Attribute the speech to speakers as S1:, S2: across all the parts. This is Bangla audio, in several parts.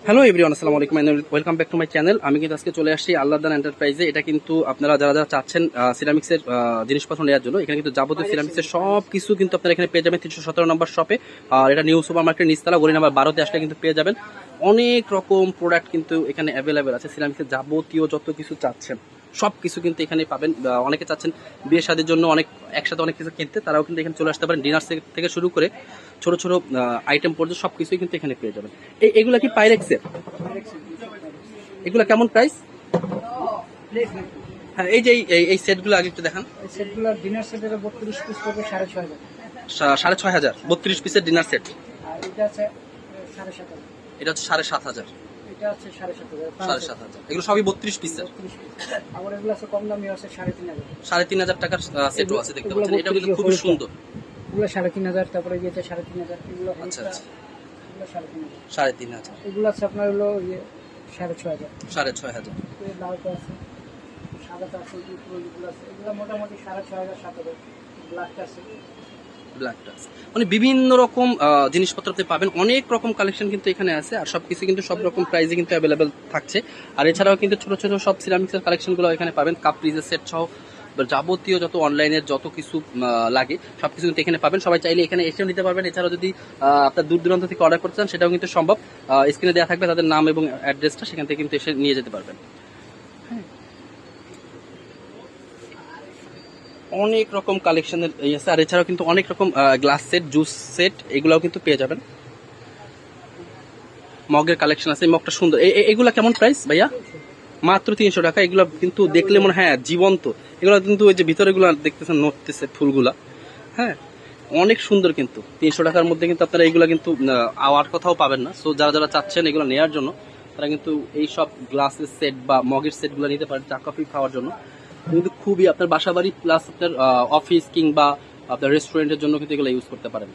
S1: হ্যালো এভরিওয়ান, আসসালামু আলাইকুম and welcome back to my channel. আমি কিন্তু আজকে চলে আসছি আল্লাহদান এন্টারপ্রাইজে। এটা কিন্তু আপনারা যারা যারা চাচ্ছেন সিরামিক্সের জিনিসপত্র নেওয়ার জন্য, এখানে কিন্তু যাবতীয় সিরামিক্সের সব কিছু কিন্তু আপনারা এখানে পেয়ে যাবেন 317 নম্বর শপে। আর এটা নিউ সুপার মার্কেট নিচতলা গলি নাম্বার 12-তে আসলে কিন্তু পেয়ে যাবেন। অনেক রকম প্রোডাক্ট কিন্তু এখানে অ্যাভেলেবেল আছে। সিরামিক্সের যাবতীয় যত কিছু চাচ্ছেন সব কিছু কিন্তু এখানে পাবেন। অনেকে চাচ্ছেন বিয়ে শাদীর জন্য একসাথে অনেক কিছু কিনতে, তারাও কিন্তু এখানে চলে আসতে পারেন। ডিনার সেট থেকে শুরু করে ছোট ছোট আইটেম পর্যন্ত সব কিছুই কিন্তু এখানে পেয়ে যাবেন। এগুলা কি পাইরেক্সের? এগুলা কেমন প্রাইস? হ্যাঁ, এই যে এই সেটগুলো আগে একটু দেখান।
S2: সেটগুলো ডিনার সেটের 32 পিস পড়বে 6,500।
S1: 6,500 32 পিসের ডিনার সেট।
S2: আর এটা আছে 7,500।
S1: এটা হচ্ছে 7,500।
S2: এটা আছে 7,500।
S1: 7,500 এগুলো সবই 32 পিসের।
S2: আবার এগুলো আছে কম দামি আছে 3,500।
S1: 3,500 টাকার সেটও আছে, দেখতে পাচ্ছেন। এটা কিন্তু খুব সুন্দর।
S2: এগুলো 3,500, তারপরে এই যে 3,500 এগুলো।
S1: আচ্ছা আচ্ছা,
S2: এগুলো 3,500।
S1: 3,500।
S2: এগুলো আছে আপনার হলো 6,500।
S1: 6,500।
S2: এই লালটা আছে, সাদাটা আছে, এগুলো আছে। এগুলো মোটামুটি 6,500 7,000। ব্ল্যাকটা আছে,
S1: ব্ল্যাকটা মানে বিভিন্ন রকম জিনিসপত্র আপনি পাবেন। অনেক রকম কালেকশন কিন্তু এখানে আছে, আর সবকিছু কিন্তু সব রকম প্রাইসে কিন্তু অ্যাভেলেবেল থাকছে। আর এছাড়াও কিন্তু ছোট ছোট সব সিরামিক্সের কালেকশনগুলো এখানে পাবেন। কাপ ফ্রিজের সেট সহ যাবতীয় যত অনলাইনের যত কিছু লাগে সবকিছু কিন্তু এখানে পাবেন। সবাই চাইলে এখানে এসেও নিতে পারবেন। এছাড়াও যদি আপনার দূর দূরান্ত থেকে অর্ডার করতে চান সেটাও কিন্তু সম্ভব। স্ক্রিনে দেওয়া থাকবে তাদের নাম এবং অ্যাড্রেসটা, সেখান থেকে কিন্তু এসে নিয়ে যেতে পারবেন। অনেক রকম কালেকশনের আছে। আর এছাড়াও কিন্তু অনেক রকম গ্লাস সেট, জুস সেট এগুলাও কিন্তু পেয়ে যাবেন। মগের কালেকশন আছে। এই মগটা সুন্দর। এগুলা কেমন প্রাইস ভাইয়া? মাত্র 300 টাকা। এগুলো কিন্তু দেখলে মনে হ্যাঁ জীবন্ত। এগুলো কিন্তু ওই যে ভিতরে গুলা দেখতেছেন নড়তেছে ফুলগুলা, হ্যাঁ অনেক সুন্দর। কিন্তু 300 টাকার মধ্যে কিন্তু আপনারা এইগুলা কিন্তু আওয়ার কথাও পাবেন না। সো যারা যারা চাচ্ছেন এগুলো নেওয়ার জন্য, তারা কিন্তু এই সব গ্লাসের সেট বা মগের সেটগুলো নিতে পারেন চা কফি খাওয়ার জন্য। কিন্তু খুবই আপনার বাসা বাড়ি প্লাস আপনার অফিস কিংবা আপনার রেস্টুরেন্টের জন্য কিন্তু এগুলো ইউজ করতে পারেন।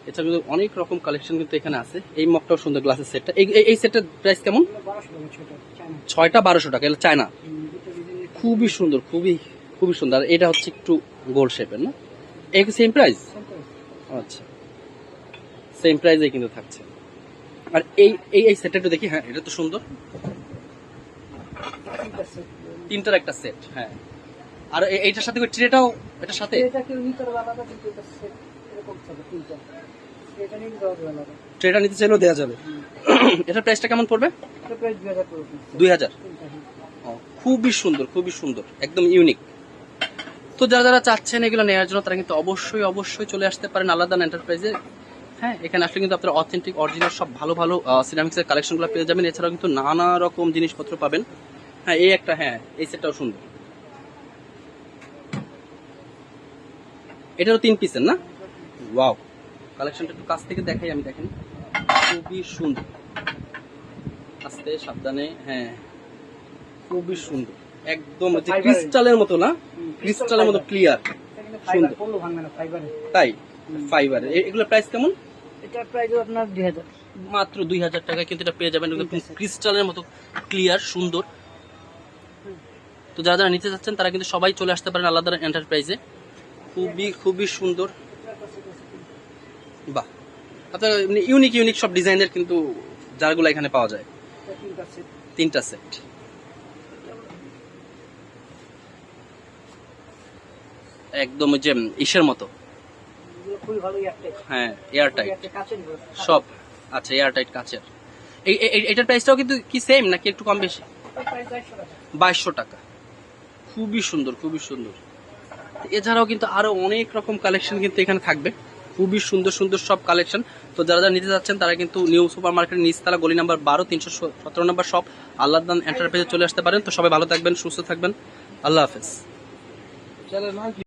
S1: এছাড়া কিন্তু অনেক রকম কালেকশন কিন্তু এখানে আছে। এই মগটাও সুন্দর, গ্লাসের সেটটা। এই সেটটার প্রাইস কেমন? 6টা 1200 টাকা। এটা চায়না, খুবই সুন্দর, খুবই খুবই সুন্দর। এটা হচ্ছে একটু গোল শেপের না? এই সেম প্রাইস? আচ্ছা, সেম প্রাইসে কিন্তু থাকছে। আর এই এই এই সেটটা একটু দেখি। হ্যাঁ, এটা তো সুন্দর। 3টার একটা সেট। হ্যাঁ, আর এইটার সাথে ট্রেটাও এটার সাথে। ট্রেটা নিতে চাইলেও দেওয়া যাবে। এটার প্রাইসটা কেমন পড়বে? 2,000। খুবই সুন্দর, খুবই সুন্দর, একদম ইউনিক। তো যারা যারা চাচ্ছেন এগুলো নেওয়ার জন্য, তারা কিন্তু অবশ্যই অবশ্যই চলে আসতে পারেন আল্লাহদান এন্টারপ্রাইজে। হ্যাঁ, এখানে আসলে কিন্তু আপনারা অথেন্টিক অরিজিনাল সব ভালো ভালো সিরামিক্সের কালেকশনগুলো পেয়ে যাবেন। এছাড়াও কিন্তু নানা রকম জিনিসপত্র পাবেন। হ্যাঁ, এই একটা, হ্যাঁ এই সেটটাও সুন্দর। এটারও 3 পিসের না? ওয়াও, কালেকশনটা একটু কাছ থেকে দেখাই আমি, দেখেন খুবই সুন্দর। আস্তে সাবধানে, হ্যাঁ খুবই সুন্দর, একদম ক্রিস্টালের মতো না? ক্রিস্টালের মতো ক্লিয়ার, সুন্দর। তাই ফাইবারের। এগুলোর প্রাইস কেমন?
S2: এটার প্রাইস আপনার 2,000।
S1: মাত্র 2,000 টাকায় কিন্তু এটা পেয়ে যাবেন। ক্রিস্টালের মতো ক্লিয়ার, সুন্দর। তো যারা যারা নিতে চাচ্ছেন তারা কিন্তু সবাই চলে আসতে পারেন আল্লাহদান এন্টারপ্রাইজে। খুবই খুবই সুন্দর। বাহ, আপনার ইউনিক ইউনিক সব ডিজাইনের কিন্তু জারগুলো এখানে পাওয়া যায়। 3টা সেট। একদম ওই যে ইসের মতো। হ্যাঁ, এয়ারটাইট সব। আচ্ছা, এয়ারটাইট কাচের। এটার প্রাইসটাও কিন্তু কি সেম নাকি একটু কম বেশি? 2,200 টাকা। খুবই সুন্দর, খুবই সুন্দর। এছাড়াও কিন্তু আরো অনেক রকম কালেকশন কিন্তু এখানে থাকবে। খুবই সুন্দর সুন্দর সব কালেকশন। তো যারা যারা নিতে যাচ্ছেন তারা কিন্তু নিউ সুপার মার্কেট নিচতলা গলি নাম্বার 12 317 নম্বর শপ আল্লাহদান এন্টারপ্রাইজে চলে আসতে পারেন। তো সবাই ভালো থাকবেন, সুস্থ থাকবেন। আল্লাহ হাফেজ।